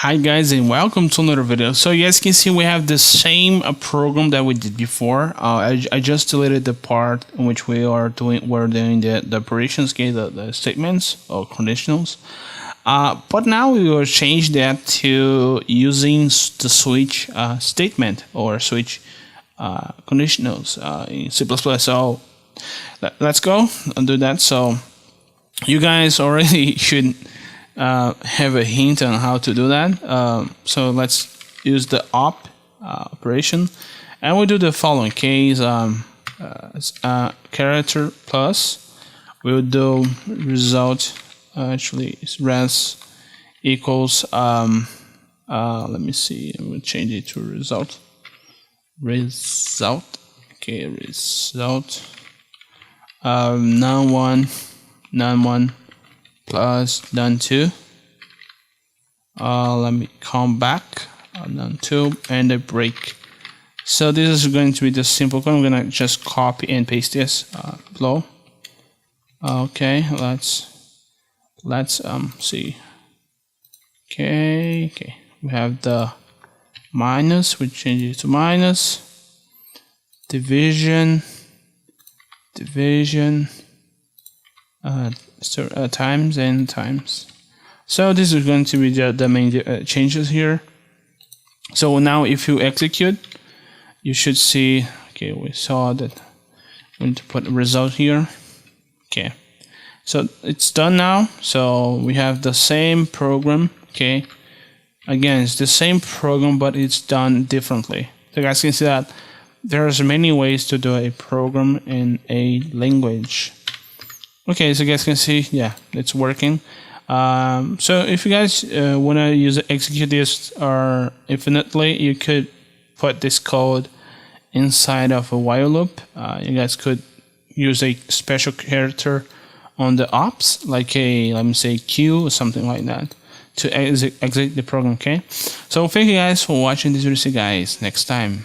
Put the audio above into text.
Hi guys and welcome to another video. So you guys can see we have the same program that we did before. I just deleted the part in which we're doing the operations, okay, the statements or conditionals. But now we will change that to using the switch statement or switch conditionals in C++. So let's go and do that. So you guys already should have a hint on how to do that. So let's use the op operation, and we'll do the following case. Character plus, we'll do result. Actually, it's res equals. Let me see. We'll change it to result. Result. Okay, result. None1 plus none2. Let me come back. None2 and a break. So this is going to be the simple code. I'm gonna just copy and paste this below. Okay, let's see. Okay, we have the minus. We change it to minus. Division. Times and times. So this is going to be the main changes here. So now if you execute, you should see, okay, we saw that we need to put a result here. Okay, so it's done now. So we have the same program. Okay, again, it's the same program, but it's done differently. So you guys can see that there's many ways to do a program in a language. Okay, so you guys can see, yeah, it's working. So if you guys want to execute this or infinitely, you could put this code inside of a while loop. You guys could use a special character on the ops, like let me say Q or something like that, to exit the program. Okay, so thank you guys for watching this video. See you guys next time.